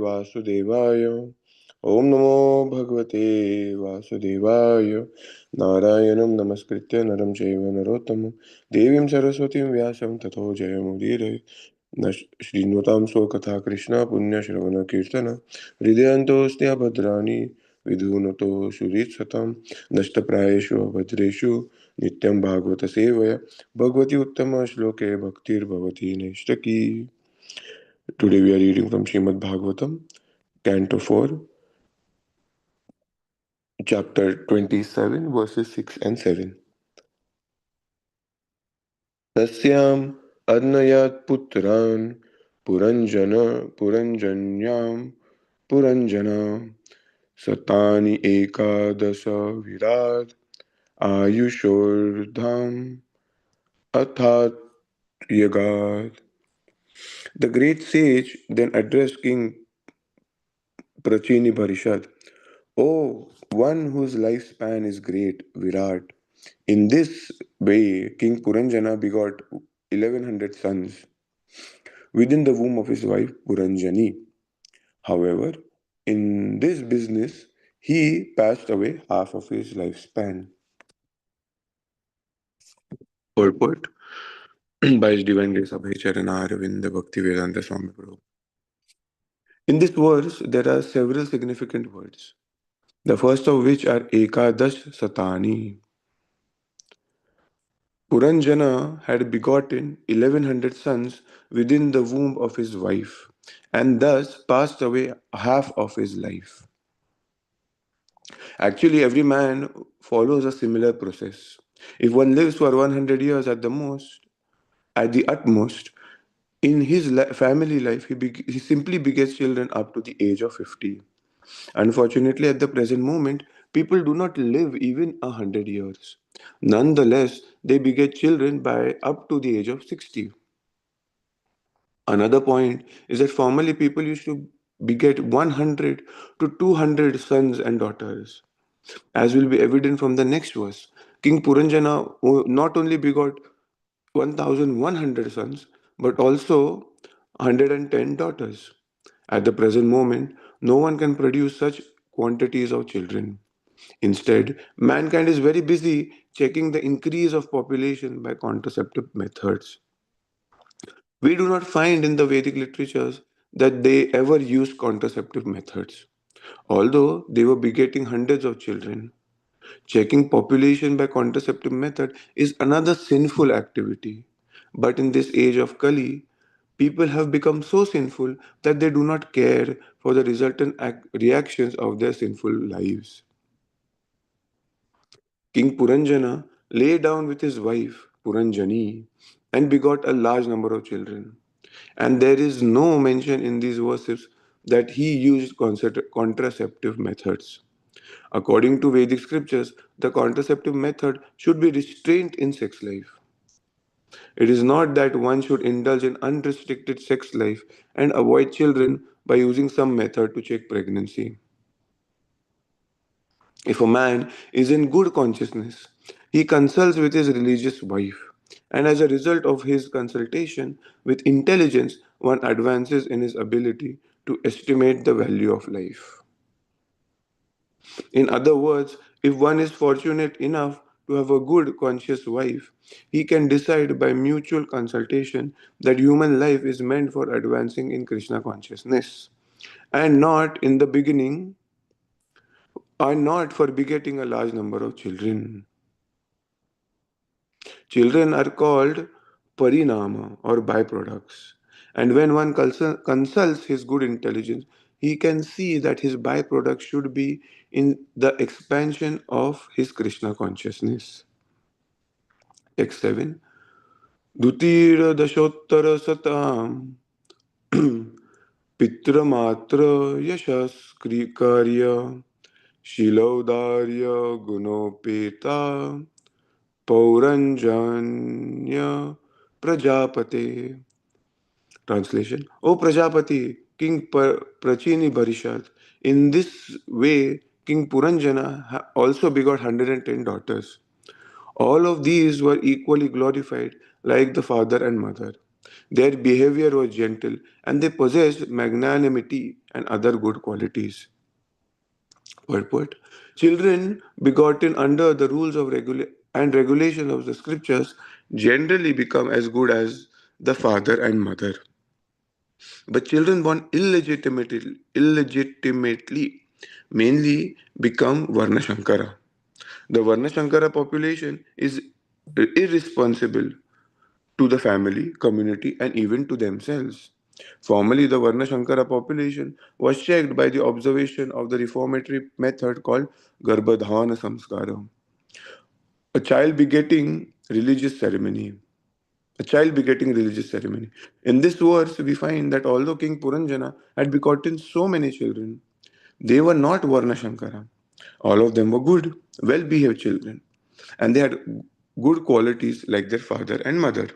वासुदेवाय. ओम नमो भगवते वासुदेवाय. नारायणं नमस्कृत्य नरं चैव नरोत्तमं देवीं सरस्वतीं व्यासं ततो जयमुदीरये. श्रीनुतां स्वकथा कृष्ण पुण्यश्रवण कीर्तन हृदयन्तोऽस्त्य भद्राणि विधूनतो सुरीत्सतं नष्टप्रायेषु भद्रेषु नित्यं भागवत सेवया भगवती उत्तम श्लोके भक्तिर्भवति नैष्टकी. Today we are reading from Srimad Bhagavatam, Canto 4, Chapter 27, verses 6 and 7. Tasyam adnayat putran puranjanyam puranjana satani ekadasha virad ayushordham athat yagad. The great sage then addressed King Prachini Parishad. O one whose lifespan is great, Virat. In this way, King Puranjana begot 1100 sons within the womb of his wife Puranjani. However, in this business, he passed away half of his lifespan. Purport by His Divine Grace Abhay Charana Aravinda Bhakti Vedanta Swami Prabhu. In this verse, there are several significant words. The first of which are Ekadash Satani. Puranjana had begotten 1100 sons within the womb of his wife, and thus passed away half of his life. Actually, every man follows a similar process. If one lives for 100 years at the utmost, in his family life, he simply begets children up to the age of 50. Unfortunately, at the present moment, people do not live even 100 years. Nonetheless, they beget children by up to the age of 60. Another point is that formerly people used to beget 100 to 200 sons and daughters. As will be evident from the next verse, King Puranjana not only begot 1100 sons but also 110 daughters. At the present moment, no one can produce such quantities of children. Instead, mankind is very busy checking the increase of population by contraceptive methods. We do not find in the Vedic literatures that they ever used contraceptive methods, although they were begetting hundreds of children. Checking population by contraceptive method is another sinful activity. But in this age of Kali, people have become so sinful that they do not care for the resultant reactions of their sinful lives. King Puranjana lay down with his wife Puranjani and begot a large number of children. And there is no mention in these verses that he used contraceptive methods. According to Vedic scriptures, the contraceptive method should be restraint in sex life. It is not that one should indulge in unrestricted sex life and avoid children by using some method to check pregnancy. If a man is in good consciousness, he consults with his religious wife, and as a result of his consultation with intelligence, one advances in his ability to estimate the value of life. In other words, if one is fortunate enough to have a good conscious wife, he can decide by mutual consultation that human life is meant for advancing in Krishna consciousness and not in the beginning and not for begetting a large number of children. Children are called parinama or byproducts. And when one consults his good intelligence, he can see that his byproduct should be in the expansion of his Krishna consciousness. Text 7. Dutira dashottara satam pitramatra yashas karya shilaudarya gunopeta Pauranjanya Prajapate. Translation. O Prajapati, King Prachini Bharishad. In this way, King Puranjana also begot 110 daughters. All of these were equally glorified like the father and mother. Their behavior was gentle and they possessed magnanimity and other good qualities. Purport. Children begotten under the rules of and regulation of the scriptures generally become as good as the father and mother. But children born illegitimately mainly become Varna Shankara. The Varna Shankara population is irresponsible to the family, community, and even to themselves. Formerly, the Varna Shankara population was checked by the observation of the reformatory method called Garbhadhana Samskara, a child begetting religious ceremony. A child begetting religious ceremony. In this verse, we find that although King Puranjana had begotten so many children, they were not Varna Shankara. All of them were good, well behaved children, and they had good qualities like their father and mother.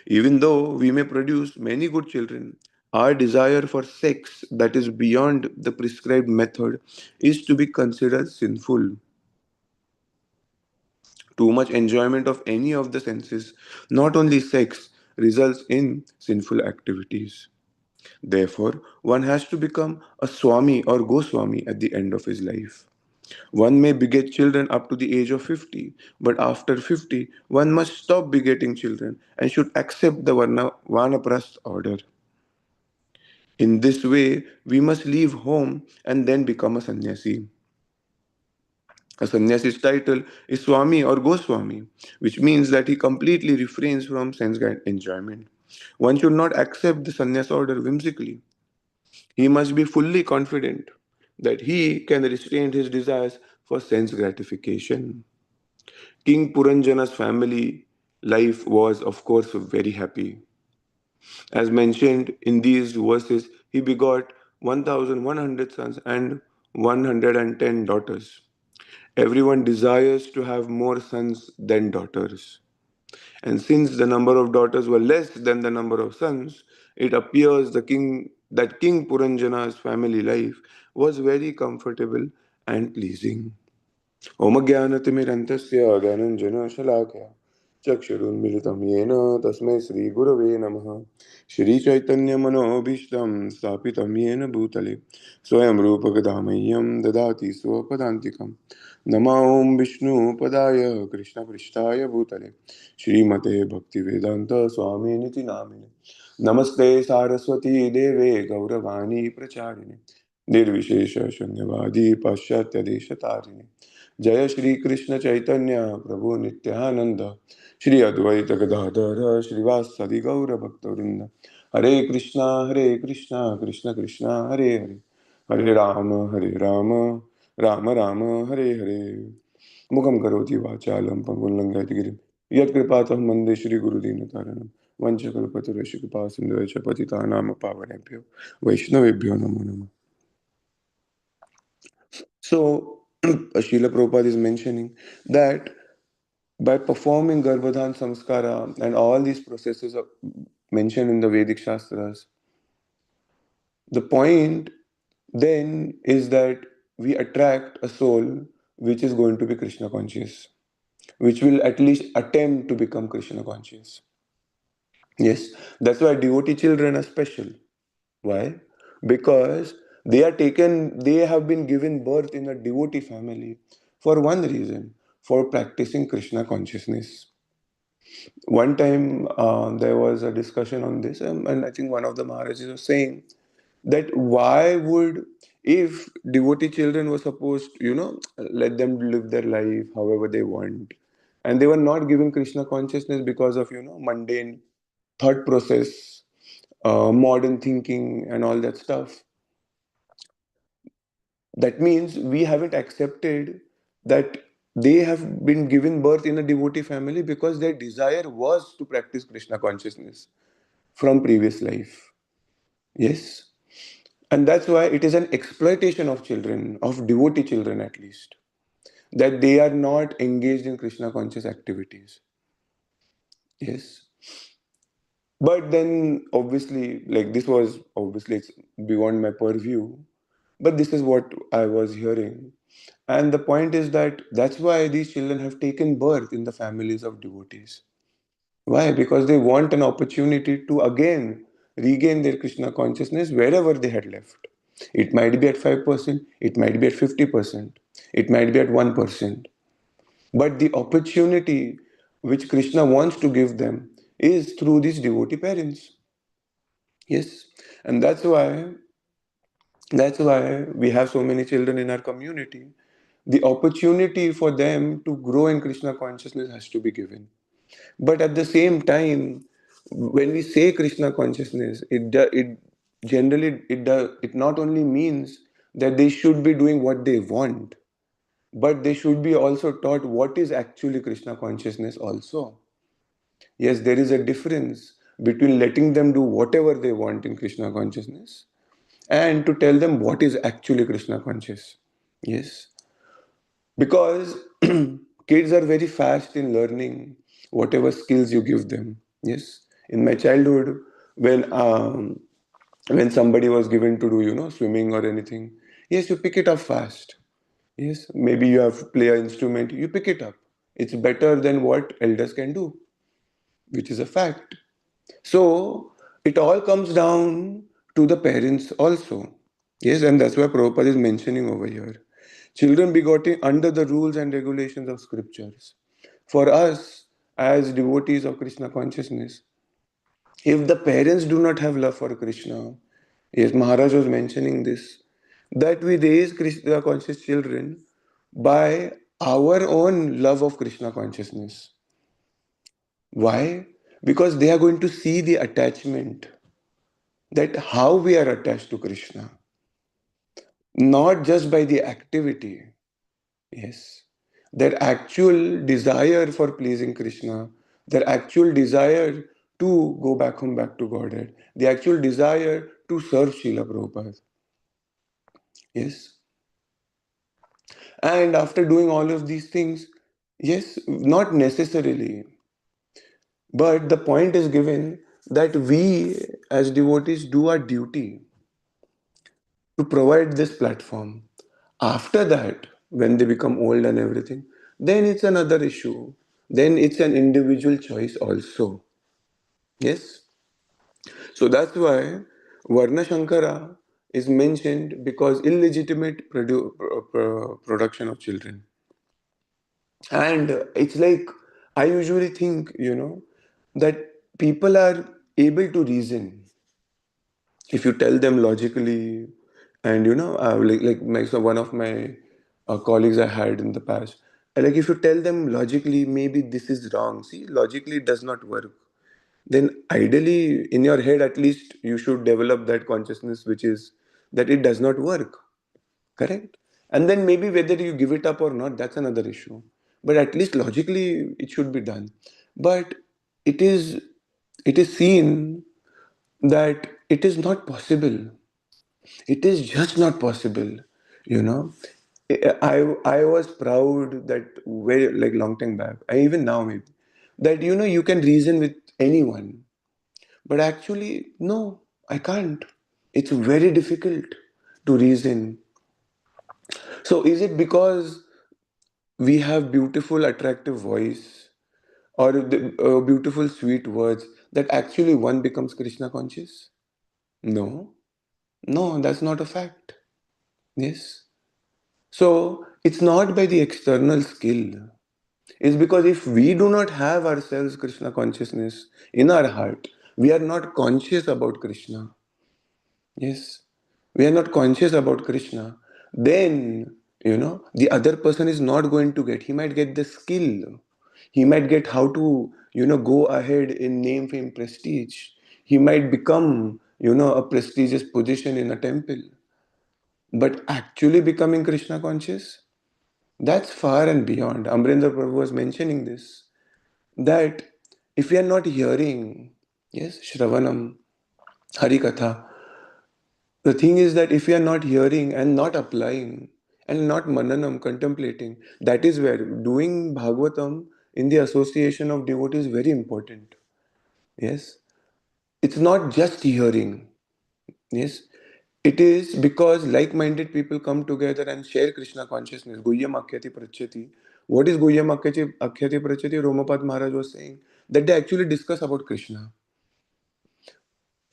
Even though we may produce many good children, our desire for sex that is beyond the prescribed method is to be considered sinful. Too much enjoyment of any of the senses, not only sex, results in sinful activities. Therefore, one has to become a Swami or Goswami at the end of his life. One may beget children up to the age of 50, but after 50, one must stop begetting children and should accept the Vanaprasth order. In this way, we must leave home and then become a sannyasi. A sannyasi's title is Swami or Goswami, which means that he completely refrains from sense enjoyment. One should not accept the sannyas order whimsically. He must be fully confident that he can restrain his desires for sense gratification. King Puranjana's family life was, of course, very happy. As mentioned in these verses, he begot 1,100 sons and 110 daughters. Everyone desires to have more sons than daughters. And since the number of daughters were less than the number of sons, it appears that King Puranjana's family life was very comfortable and pleasing. ओमज्ञानतिमिरन्तस्य ज्ञानञ्जनशलाकया चक्षुरुन्मिलितं येन तस्मै श्रीगुरवे नमः श्रीचैतन्यमनोभीष्टं स्थापितं येन भूतले स्वयं रूपकदामह्यं ददाति स्वपदान्तिकं नमो ॐ विष्णुपदाय कृष्णपृष्ठाय भूतले श्रीमते भक्तिवेदान्त स्वामिनिति नामिने नमस्ते सारस्वती देवे गौरवाणी प्रचारिणे निर्विशेष शून्यवादी पाश्चात्यदेशतारिणे जय श्री कृष्ण चैतन्य प्रभु नित्यानंद श्री अद्वैत गदाधर श्रीवासदि गौर भक्तवृंद हरे कृष्णा कृष्ण कृष्णा हरे हरे हरे राम राम राम हरे हरे मुखं करोति वाचालं पंगुं लङ्घयति गिरिं यत्कृपातः वन्दे श्रीगुरुदीनतारिणं वञ्चकल्पतरुश्च कृपा सिन्धुश्च पतितानां पावनेभ्यो वैष्णवेभ्यो नमो नमः. So, Srila Prabhupada is mentioning that by performing Garbhadhan Samskara and all these processes are mentioned in the Vedic Shastras, the point then is that we attract a soul which is going to be Krishna conscious, which will at least attempt to become Krishna conscious. Yes, that's why devotee children are special. Why? Because they have been given birth in a devotee family for one reason, for practicing Krishna consciousness. One time there was a discussion on this, and I think one of the Maharajas was saying that why would, if devotee children were supposed, let them live their life however they want, and they were not given Krishna consciousness because of, mundane thought process, modern thinking, and all that stuff. That means we haven't accepted that they have been given birth in a devotee family because their desire was to practice Krishna consciousness from previous life. Yes. And that's why it is an exploitation of children, of devotee children at least, that they are not engaged in Krishna conscious activities. Yes. But then obviously, like this was obviously it's beyond my purview. But this is what I was hearing. And the point is that that's why these children have taken birth in the families of devotees. Why? Because they want an opportunity to again regain their Krishna consciousness wherever they had left. It might be at 5%, it might be at 50%, it might be at 1%. But the opportunity which Krishna wants to give them is through these devotee parents. Yes. And that's why we have so many children in our community. The opportunity for them to grow in Krishna consciousness has to be given. But at the same time, when we say Krishna consciousness, it generally it not only means that they should be doing what they want, but they should be also taught what is actually Krishna consciousness also. Yes, there is a difference between letting them do whatever they want in Krishna consciousness and to tell them what is actually Krishna conscious. Yes, because kids are very fast in learning whatever skills you give them. Yes, in my childhood, when somebody was given to do swimming or anything, yes, you pick it up fast. Yes, maybe you have to play an instrument, you pick it up. It's better than what elders can do, which is a fact. So it all comes down to the parents also. Yes, and that's why Prabhupada is mentioning over here. Children begotten under the rules and regulations of scriptures. For us, as devotees of Krishna consciousness, if the parents do not have love for Krishna, yes, Maharaj was mentioning this, that we raise Krishna conscious children by our own love of Krishna consciousness. Why? Because they are going to see the attachment, that how we are attached to Krishna, not just by the activity. Yes, their actual desire for pleasing Krishna, their actual desire to go back home, back to Godhead, the actual desire to serve Srila Prabhupada. Yes, and after doing all of these things, yes, not necessarily, but the point is given that we as devotees do our duty to provide this platform. After that, when they become old and everything, then it's another issue. Then it's an individual choice also. Yes? So that's why Varna Shankara is mentioned, because illegitimate production of children. And it's like, I usually think, that people are able to reason if you tell them logically. And so one of my colleagues I had in the past, like if you tell them logically, maybe this is wrong, see, logically it does not work, then ideally in your head at least you should develop that consciousness, which is that it does not work. Correct? And then maybe whether you give it up or not, that's another issue, but at least logically it should be done. But it is it is seen that it is not possible. It is just not possible. You know, I was proud that very like long time back, and even now maybe, that you can reason with anyone, but actually no, I can't. It's very difficult to reason. So is it because we have beautiful, attractive voice or beautiful, sweet words that actually one becomes Krishna conscious? No, no, that's not a fact. Yes. So it's not by the external skill. It's because if we do not have ourselves Krishna consciousness in our heart, we are not conscious about Krishna. Yes. We are not conscious about Krishna. Then, the other person is not going to get. He might get the skill. He might get how to, go ahead in name, fame, prestige. He might become, a prestigious position in a temple. But actually becoming Krishna conscious, that's far and beyond. Amrendra Prabhu was mentioning this, that if we are not hearing, yes, Shravanam, Harikatha, the thing is that if we are not hearing and not applying and not Mananam, contemplating, that is where doing Bhagavatam in the association of devotees is very important. Yes, it's not just hearing. Yes, it is because like-minded people come together and share Krishna consciousness. Guhyam Akhyati Prachyati. What is Guhyam Akhyati Prachyati? Romapad Maharaj was saying that they actually discuss about Krishna.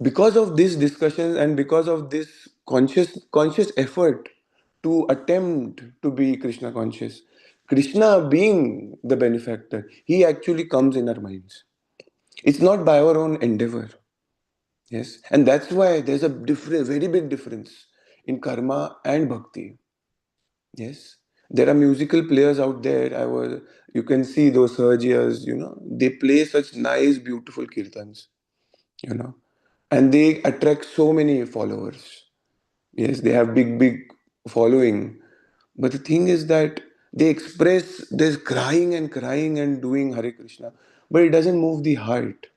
Because of these discussions and because of this conscious effort to attempt to be Krishna conscious, Krishna being the benefactor, he actually comes in our minds. It's not by our own endeavor. Yes, and that's why there's a different, very big difference in karma and bhakti. Yes, there are musical players out there. You can see those Sergias, they play such nice, beautiful kirtans, you know, and they attract so many followers. Yes, they have big following. But the thing is that they express this crying and doing Hare Krishna, but it doesn't move the heart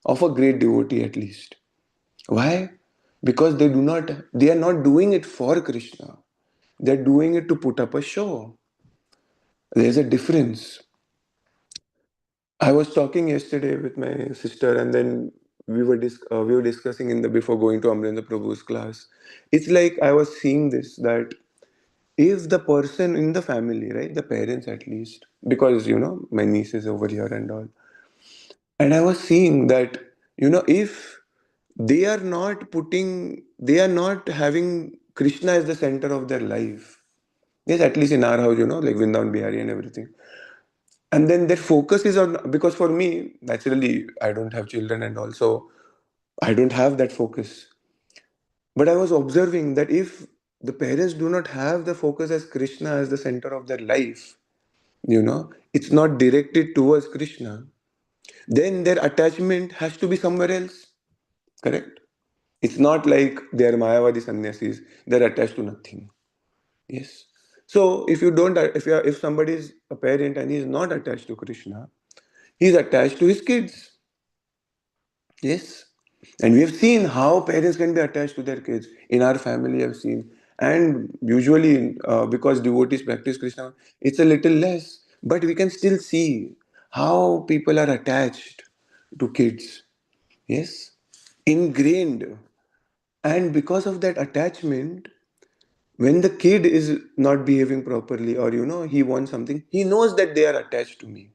of a great devotee at least. Why? Because they are not doing it for Krishna. They're doing it to put up a show. There's a difference. I was talking yesterday with my sister, and then we were discussing in the before going to Amrendra Prabhu's class. It's like I was seeing this that if the person in the family, right, the parents at least, because my niece is over here and all, and I was seeing that if they are not having Krishna as the center of their life. Yes, at least in our house, like Vrindavan Bihari and everything. And then their focus is on, because for me, naturally, I don't have children and also I don't have that focus. But I was observing that if the parents do not have the focus as Krishna as the center of their life, it's not directed towards Krishna, then their attachment has to be somewhere else. Correct? It's not like they are Mayavadi sannyasis, they're attached to nothing. Yes. So if somebody is a parent and he is not attached to Krishna, he is attached to his kids. Yes. And we have seen how parents can be attached to their kids. In our family, I've seen. And usually, because devotees practice Krishna, it's a little less. But we can still see how people are attached to kids. Yes. Ingrained. And because of that attachment, when the kid is not behaving properly or he wants something, he knows that they are attached to me.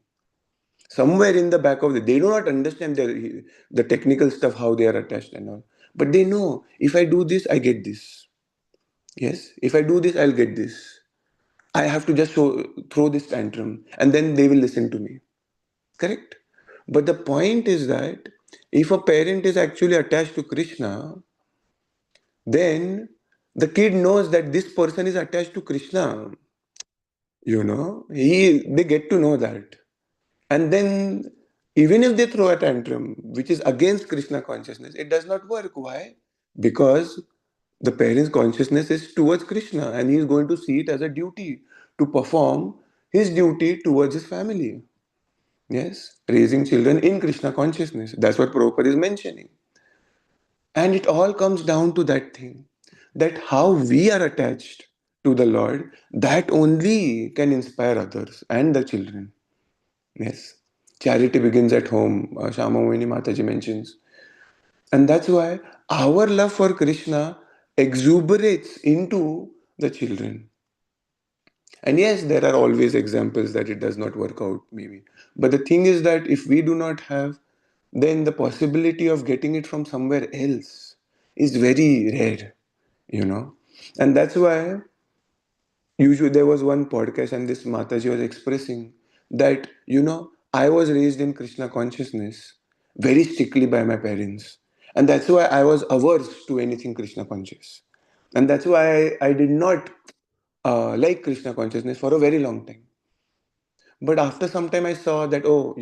Somewhere in the back of they do not understand the technical stuff, how they are attached and all, but they know if I do this I get this. Yes, if I do this I'll get this. I have to just throw this tantrum and then they will listen to me. Correct. But the point is that if a parent is actually attached to Krishna, then the kid knows that this person is attached to Krishna. They get to know that. And then, even if they throw a tantrum, which is against Krishna consciousness, it does not work. Why? Because the parent's consciousness is towards Krishna and he is going to see it as a duty to perform his duty towards his family. Yes, raising children in Krishna consciousness. That's what Prabhupada is mentioning. And it all comes down to that thing, that how we are attached to the Lord, that only can inspire others and the children. Yes. Charity begins at home, Shama Moini Mataji mentions. And that's why our love for Krishna exuberates into the children. And yes, there are always examples that it does not work out, maybe. But the thing is that if we do not have, then the possibility of getting it from somewhere else is very rare, you know. And that's why usually there was one podcast and this Mataji was expressing that, I was raised in Krishna consciousness very strictly by my parents. And that's why I was averse to anything Krishna conscious. And that's why I did not like Krishna consciousness for a very long time. But after some time, I saw that, oh,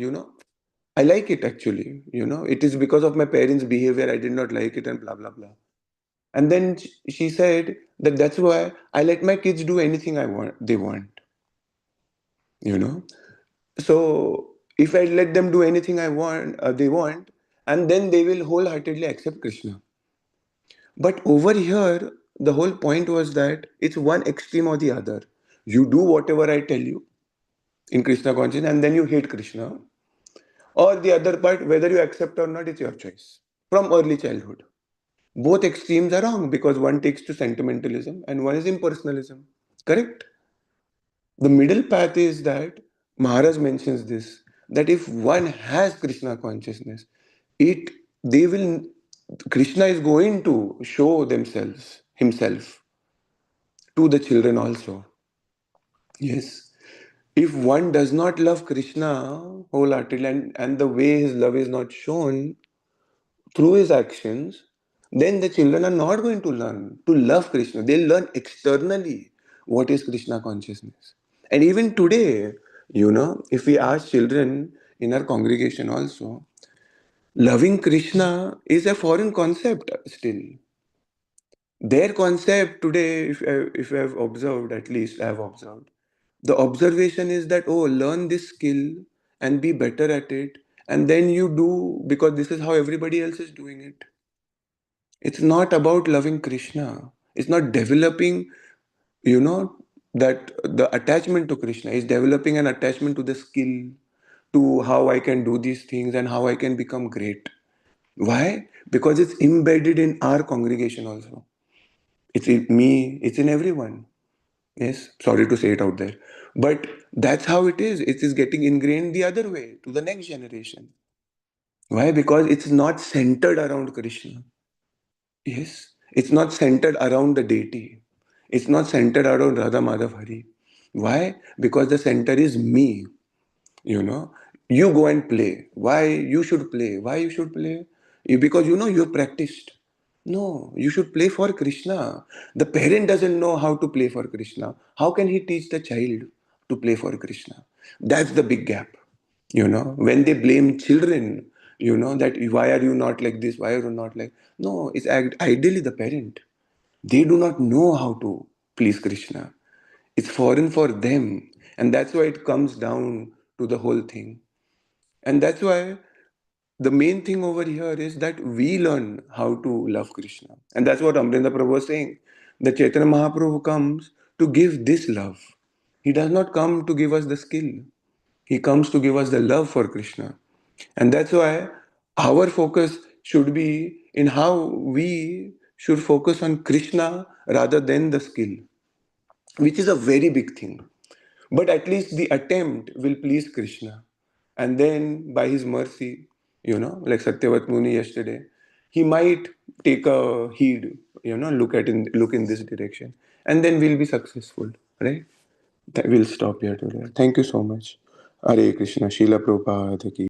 I like it actually. It is because of my parents' behavior, I did not like it and blah, blah, blah. And then she said that that's why I let my kids do anything they want, you know. So if I let them do anything they want, and then they will wholeheartedly accept Krishna. But over here, the whole point was that it's one extreme or the other. You do whatever I tell you in Krishna consciousness, and then you hate Krishna. Or the other part, whether you accept or not, it's your choice from early childhood. Both extremes are wrong because one takes to sentimentalism and one is impersonalism. Correct? The middle path is that Maharaj mentions this, that if one has Krishna consciousness, it they will Krishna is going to show themselves himself to the children also. Yes. If one does not love Krishna wholeheartedly, and the way his love is not shown through his actions, then the children are not going to learn to love Krishna. They'll learn externally what is Krishna consciousness. And even today, if we ask children in our congregation also, loving Krishna is a foreign concept still. Their concept today, if I have observed, at least I have observed, the observation is that, oh, learn this skill and be better at it, and then you do because this is how everybody else is doing it. It's not about loving Krishna. It's not developing, you know, that the attachment to Krishna is developing an attachment to the skill, to how I can do these things and how I can become great. Why? Because it's embedded in our congregation also. It's in me, it's in everyone. Yes, sorry to say it out there. But that's how it is. It is getting ingrained the other way to the next generation. Why? Because it's not centered around Krishna. Yes, it's not centered around the deity. It's not centered around Radha Madhav Hari. Why? Because the center is me. You know, you go and play. Why you should play? Why you should play? Because you've practiced. No, you should play for Krishna. The parent doesn't know how to play for Krishna. How can he teach the child to play for Krishna? That's the big gap. When they blame children, that why are you not like this? Why are you not like? No, it's ideally the parent. They do not know how to please Krishna. It's foreign for them. And that's why it comes down to the whole thing. And that's why the main thing over here is that we learn how to love Krishna. And that's what Amrinda Prabhu was saying. The Chaitanya Mahaprabhu comes to give this love. He does not come to give us the skill. He comes to give us the love for Krishna. And that's why our focus should be in how we should focus on Krishna rather than the skill, which is a very big thing. But at least the attempt will please Krishna. And then by his mercy, like Satyavat Muni yesterday, he might take a heed, look in this direction. And then we'll be successful, right? We'll stop here today. Thank you so much. Hare Krishna, Srila Prabhupada ki.